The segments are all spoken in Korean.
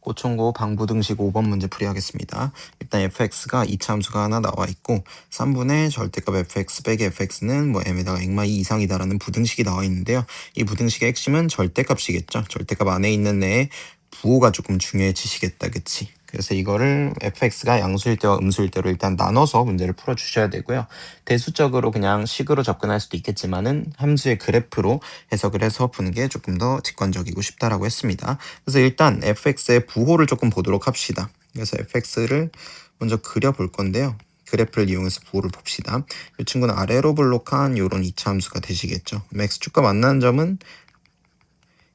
고충고 방부등식 5번 문제 풀이하겠습니다. 일단 fx가 2차 함수가 하나 나와 있고 3분의 절대값 fx 빼기 fx는 뭐 m에다가 액마 2 이상이다라는 부등식이 나와 있는데요. 이 부등식의 핵심은 절대값이겠죠. 절대값 안에 있는 애의 부호가 조금 중요해지시겠다, 그치? 그래서 이거를 fx가 양수일 때와 음수일 때로 일단 나눠서 문제를 풀어주셔야 되고요. 대수적으로 그냥 식으로 접근할 수도 있겠지만은 함수의 그래프로 해석을 해서 푸는 게 조금 더 직관적이고 쉽다라고 했습니다. 그래서 일단 fx의 부호를 조금 보도록 합시다. 그래서 fx를 먼저 그려볼 건데요. 그래프를 이용해서 부호를 봅시다. 이 친구는 아래로 블록한 이런 2차 함수가 되시겠죠. x축과 만나는 점은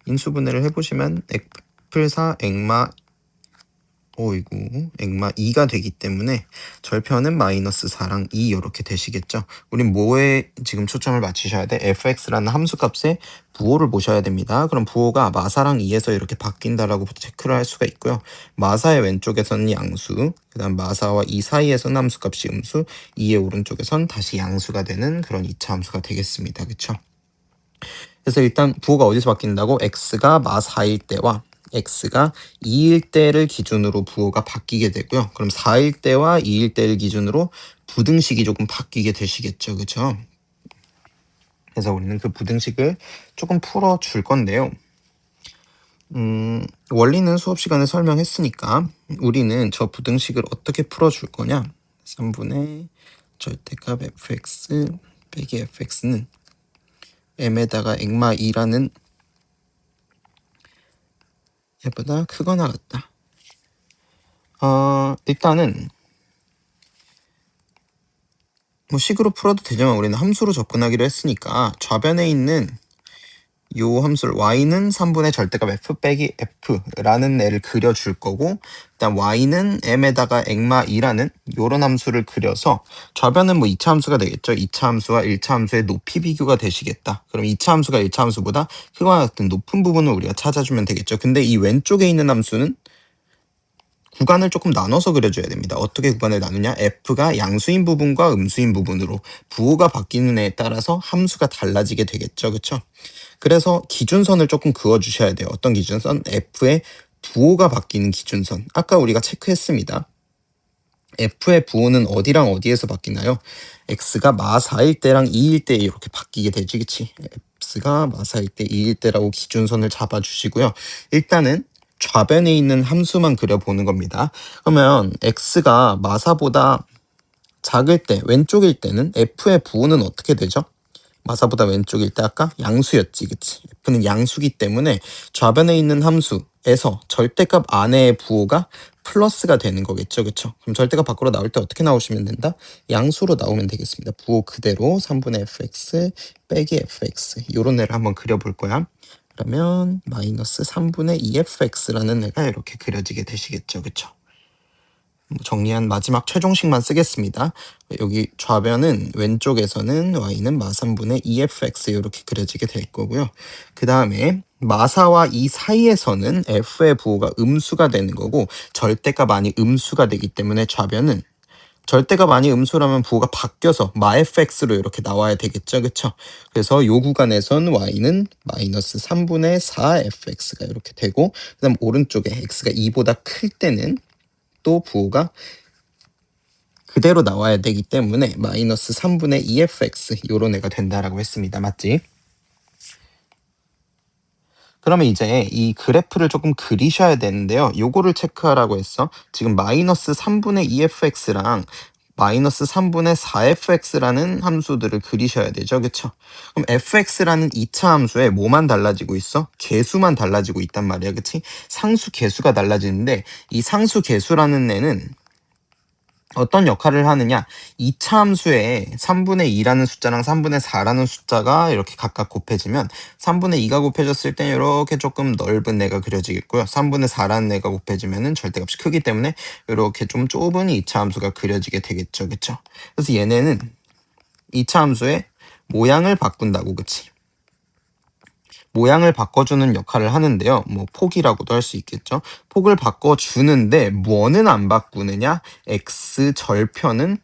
인수분해를 해보시면 x플4 액마 2가 되기 때문에 절편은 마이너스 4랑 2 이렇게 되시겠죠. 우린 뭐에 지금 초점을 맞추셔야 돼? fx라는 함수값의 부호를 보셔야 됩니다. 그럼 부호가 마사랑 2에서 이렇게 바뀐다라고 체크를 할 수가 있고요. 마사의 왼쪽에서는 양수, 그 다음 마사와 2 사이에서는 함수값이 음수, 2의 오른쪽에선 다시 양수가 되는 그런 2차 함수가 되겠습니다. 그쵸? 그래서 일단 부호가 어디서 바뀐다고? x가 마4일 때와 x가 2일 때를 기준으로 부호가 바뀌게 되고요. 그럼 4일 때와 2일 때를 기준으로 부등식이 조금 바뀌게 되시겠죠. 그쵸? 그래서 우리는 그 부등식을 조금 풀어줄 건데요. 원리는 수업 시간에 설명했으니까 우리는 저 부등식을 어떻게 풀어줄 거냐? 3분의 절대값 fx 빼기 fx는 m에다가 액마 2라는 얘보다 크거나 같다. 일단은 뭐 식으로 풀어도 되지만 우리는 함수로 접근하기로 했으니까 좌변에 있는 요 함수를 y는 3분의 절대값 f 빼기 f라는 애를 그려줄 거고, 일단 y는 m에다가 액마 2라는 요런 함수를 그려서 좌변은 뭐 2차 함수가 되겠죠. 2차 함수와 1차 함수의 높이 비교가 되시겠다. 그럼 2차 함수가 1차 함수보다 크거나 같은 높은 부분을 우리가 찾아주면 되겠죠. 근데 이 왼쪽에 있는 함수는 구간을 조금 나눠서 그려줘야 됩니다. 어떻게 구간을 나누냐? f가 양수인 부분과 음수인 부분으로 부호가 바뀌는 애에 따라서 함수가 달라지게 되겠죠. 그쵸? 그래서 기준선을 조금 그어주셔야 돼요. 어떤 기준선? f의 부호가 바뀌는 기준선. 아까 우리가 체크했습니다. f의 부호는 어디랑 어디에서 바뀌나요? x가 마4일 때랑 2일 때 이렇게 바뀌게 되지, 그치? x가 마4일 때, 2일 때라고 기준선을 잡아주시고요. 일단은 좌변에 있는 함수만 그려보는 겁니다. 그러면 x가 마사보다 작을 때, 왼쪽일 때는 f의 부호는 어떻게 되죠? 마사보다 왼쪽일 때 아까 양수였지, 그치? f는 양수기 때문에 좌변에 있는 함수에서 절대값 안에의 부호가 플러스가 되는 거겠죠, 그쵸? 그럼 절대값 밖으로 나올 때 어떻게 나오시면 된다? 양수로 나오면 되겠습니다. 부호 그대로 3분의 fx 빼기 fx 요런 애를 한번 그려볼 거야. 그러면 마이너스 3분의 2fx라는 애가 이렇게 그려지게 되시겠죠, 그쵸? 정리한 마지막 최종식만 쓰겠습니다. 여기 좌변은 왼쪽에서는 y는 마3분의 2fx 이렇게 그려지게 될 거고요. 그 다음에 마사와 이 사이에서는 f의 부호가 음수가 되는 거고 절대값 아니 음수가 되기 때문에 좌변은 절대값 아니 음수라면 부호가 바뀌어서 마fx로 이렇게 나와야 되겠죠, 그쵸? 그래서 요 구간에선 y는 마이너스 3분의 4fx가 이렇게 되고 그 다음 오른쪽에 x가 2보다 클 때는 또 부호가 그대로 나와야 되기 때문에 마이너스 3분의 2fx 요런 애가 된다라고 했습니다. 맞지? 그러면 이제 이 그래프를 조금 그리셔야 되는데요. 요거를 체크하라고 했어. 지금 마이너스 3분의 2fx랑 마이너스 3분의 4fx라는 함수들을 그리셔야 되죠. 그쵸? 그럼 fx라는 2차 함수에 뭐만 달라지고 있어? 개수만 달라지고 있단 말이야. 그치? 상수 개수가 달라지는데 이 상수 개수라는 애는 어떤 역할을 하느냐? 2차 함수에 3분의 2라는 숫자랑 3분의 4라는 숫자가 이렇게 각각 곱해지면 3분의 2가 곱해졌을 때 이렇게 조금 넓은 애가 그려지겠고요. 3분의 4라는 애가 곱해지면 절대값이 크기 때문에 이렇게 좀 좁은 2차 함수가 그려지게 되겠죠. 그쵸? 그래서 얘네는 2차 함수의 모양을 바꾼다고, 그치? 모양을 바꿔주는 역할을 하는데요. 뭐 폭이라고도 할 수 있겠죠. 폭을 바꿔주는데 뭐는 안 바꾸느냐? x 절편은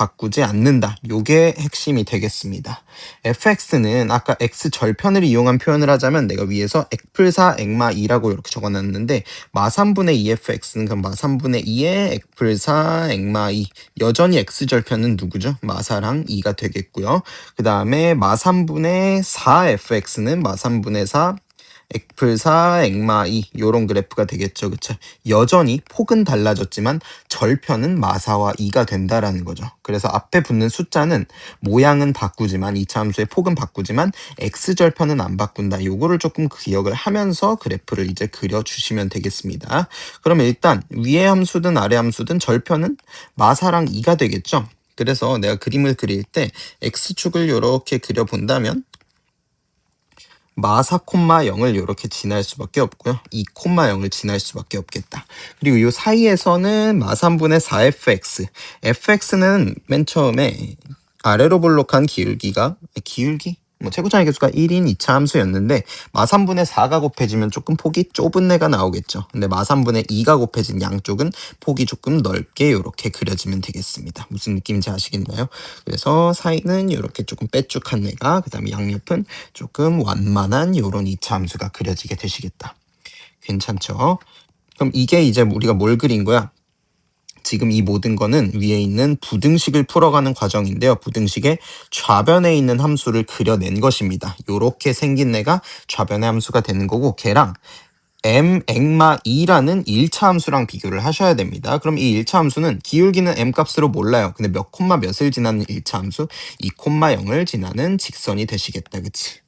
바꾸지 않는다. 요게 핵심이 되겠습니다. fx는 아까 x 절편을 이용한 표현을 하자면 내가 위에서 액플4 액마 2라고 이렇게 적어놨는데 마3분의 2fx는 그럼 마3분의 2의 액플4 액마 2 여전히 x 절편은 누구죠? 마4랑 2가 되겠고요. 그 다음에 마3분의 4fx는 마3분의 4 액플4 액마 2 요런 그래프가 되겠죠. 그쵸? 여전히 폭은 달라졌지만 절편은 마4와 2가 된다라는 거죠. 그래서 앞에 붙는 숫자는 모양은 바꾸지만 2차 함수의 폭은 바꾸지만 x절편은 안 바꾼다. 요거를 조금 기억을 하면서 그래프를 이제 그려주시면 되겠습니다. 그러면 일단 위의 함수든 아래 함수든 절편은 마4랑 2가 되겠죠. 그래서 내가 그림을 그릴 때 x축을 이렇게 그려본다면 마4, 0을 이렇게 지날 수밖에 없고요. 2, 0을 지날 수밖에 없겠다. 그리고 이 사이에서는 마3분의 4fx. fx는 맨 처음에 아래로 볼록한 기울기가 최고차의 개수가 1인 2차 함수였는데 마3분의 4가 곱해지면 조금 폭이 좁은 애가 나오겠죠. 근데 마3분의 2가 곱해진 양쪽은 폭이 조금 넓게 이렇게 그려지면 되겠습니다. 무슨 느낌인지 아시겠나요? 그래서 사이는 이렇게 조금 빼쭉한 애가, 그 다음에 양옆은 조금 완만한 이런 2차 함수가 그려지게 되시겠다. 괜찮죠? 그럼 이게 이제 우리가 뭘 그린 거야? 지금 이 모든 거는 위에 있는 부등식을 풀어가는 과정인데요. 부등식의 좌변에 있는 함수를 그려낸 것입니다. 요렇게 생긴 애가 좌변의 함수가 되는 거고 걔랑 m 액마 2라는 1차 함수랑 비교를 하셔야 됩니다. 그럼 이 1차 함수는 기울기는 m 값으로 몰라요. 근데 몇 콤마 몇을 지나는 1차 함수 2,0을 지나는 직선이 되시겠다. 그치?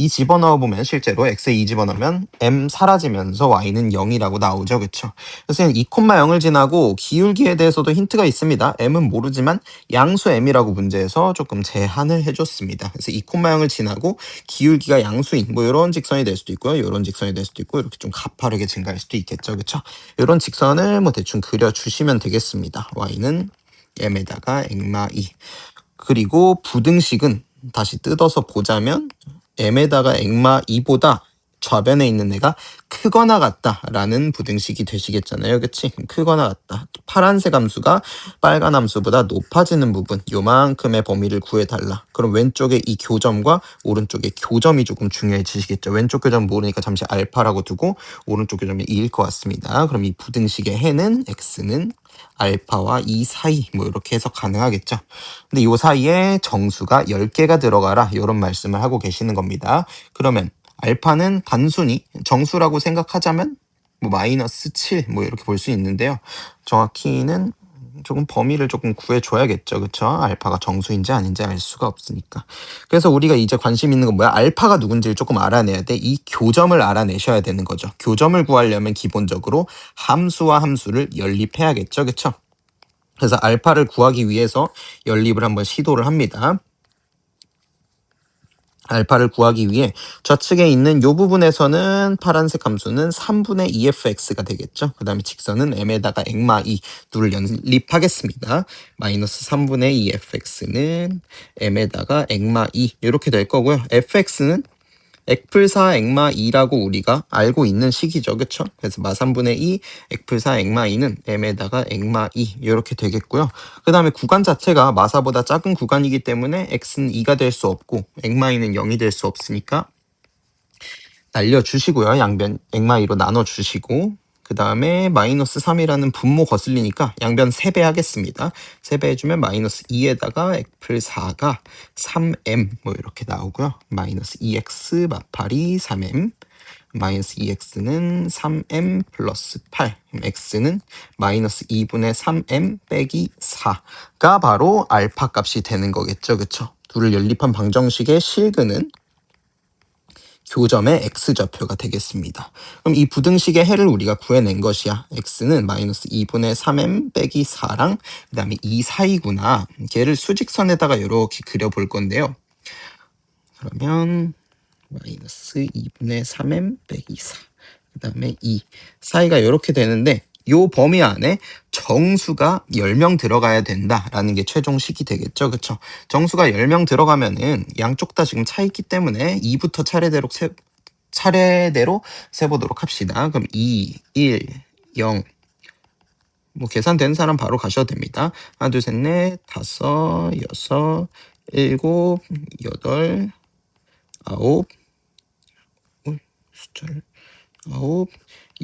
2 집어넣어 보면 실제로 x에 2 집어넣으면 m 사라지면서 y는 0이라고 나오죠. 그쵸? 그래서 2,0을 지나고 기울기에 대해서도 힌트가 있습니다. m은 모르지만 양수 m이라고 문제에서 조금 제한을 해줬습니다. 그래서 2,0을 지나고 기울기가 양수인 뭐 이런 직선이 될 수도 있고요. 이런 직선이 될 수도 있고 이렇게 좀 가파르게 증가할 수도 있겠죠. 그쵸? 이런 직선을 뭐 대충 그려주시면 되겠습니다. y는 m에다가 액마 2. 그리고 부등식은 다시 뜯어서 보자면 m에다가 액마 2보다 좌변에 있는 애가 크거나 같다라는 부등식이 되시겠잖아요. 그치? 크거나 같다. 파란색 함수가 빨간 함수보다 높아지는 부분 요만큼의 범위를 구해달라. 그럼 왼쪽에 이 교점과 오른쪽에 교점이 조금 중요해지시겠죠. 왼쪽 교점 모르니까 잠시 알파라고 두고 오른쪽 교점이 2일 것 같습니다. 그럼 이 부등식의 해는 x는 알파와 2 사이 뭐 이렇게 해석 가능하겠죠. 근데 이 사이에 정수가 10개가 들어가라 이런 말씀을 하고 계시는 겁니다. 그러면 알파는 단순히 정수라고 생각하자면 뭐 마이너스 7 뭐 이렇게 볼 수 있는데요. 정확히는 조금 범위를 조금 구해줘야겠죠. 그쵸? 알파가 정수인지 아닌지 알 수가 없으니까. 그래서 우리가 이제 관심 있는 건 뭐야? 알파가 누군지를 조금 알아내야 돼. 이 교점을 알아내셔야 되는 거죠. 교점을 구하려면 기본적으로 함수와 함수를 연립해야겠죠. 그쵸? 그래서 알파를 구하기 위해서 연립을 한번 시도를 합니다. 알파를 구하기 위해 좌측에 있는 이 부분에서는 파란색 함수는 3분의 2fx가 되겠죠. 그 다음에 직선은 m에다가 액마 2 둘을 연립하겠습니다. 마이너스 3분의 2fx는 m에다가 액마 2 이렇게 될 거고요. fx는 액플4 액마 2라고 우리가 알고 있는 식이죠. 그쵸? 그래서 마3분의 2 액플4 액마 2는 m에다가 액마 2 이렇게 되겠고요. 그 다음에 구간 자체가 마사보다 작은 구간이기 때문에 x는 2가 될 수 없고 액마 2는 0이 될 수 없으니까 날려주시고요. 양변 액마 2로 나눠주시고 그 다음에 마이너스 3이라는 분모 거슬리니까 양변 3배 하겠습니다. 3배 해주면 마이너스 2에다가 액플 4가 3m 뭐 이렇게 나오고요. 마이너스 2x 마팔이 3m 마이너스 2x는 3m 플러스 8 x는 마이너스 2분의 3m 빼기 4가 바로 알파 값이 되는 거겠죠. 그쵸? 둘을 연립한 방정식의 실근은 교점의 x좌표가 되겠습니다. 그럼 이 부등식의 해를 우리가 구해낸 것이야. x는 마이너스 2분의 3m 빼기 4랑 그 다음에 2 사이구나. 걔를 수직선에다가 이렇게 그려볼 건데요. 그러면 마이너스 2분의 3m 빼기 4, 그 다음에 2 사이가 이렇게 되는데 요 범위 안에 정수가 10명 들어가야 된다라는 게 최종식이 되겠죠. 그쵸? 정수가 10명 들어가면은 양쪽 다 지금 차 있기 때문에 2부터 차례대로 세보도록 합시다. 그럼 2, 1, 0, 뭐 계산되는 사람 바로 가셔도 됩니다. 하나, 둘, 셋, 넷, 다섯, 여섯, 일곱, 여덟, 아홉, 숫자를 아홉,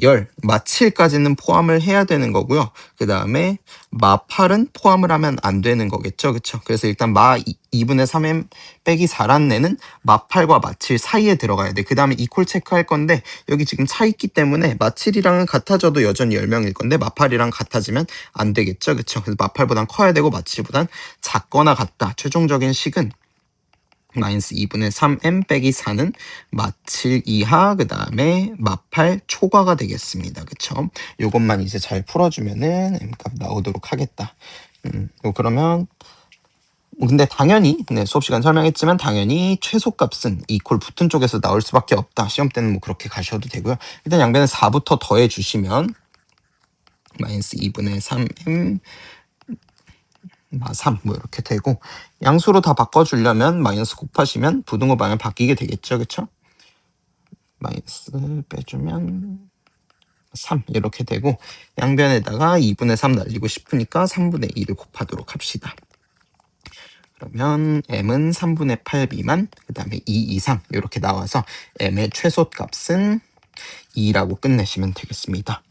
열, 마7까지는 포함을 해야 되는 거고요. 그 다음에 마8은 포함을 하면 안 되는 거겠죠. 그쵸? 그래서 일단 마 2분의 3m 빼기 4라는 애는 마8과 마7 사이에 들어가야 돼. 그 다음에 이퀄 체크할 건데 여기 지금 차 있기 때문에 마7이랑은 같아져도 여전히 10명일 건데 마8이랑 같아지면 안 되겠죠. 그쵸? 그래서 마8보단 커야 되고 마7보단 작거나 같다. 최종적인 식은 마이너스 2분의 3m 빼기 4는 마7 이하 그 다음에 마8 초과가 되겠습니다. 그쵸? 요것만 이제 잘 풀어주면은 m값 나오도록 하겠다. 그러면 근데 당연히 수업 시간 설명했지만 당연히 최소값은 이퀄 붙은 쪽에서 나올 수밖에 없다. 시험 때는 뭐 그렇게 가셔도 되고요. 일단 양변에 4부터 더해 주시면 마이너스 2분의 3m 마3 뭐 이렇게 되고 양수로 다 바꿔주려면 마이너스 곱하시면 부등호 방향 바뀌게 되겠죠. 그쵸? 마이너스 빼주면 3 이렇게 되고 양변에다가 2분의 3 날리고 싶으니까 3분의 2를 곱하도록 합시다. 그러면 m은 3분의 8 미만 그 다음에 2 이상 이렇게 나와서 m의 최소값은 2라고 끝내시면 되겠습니다.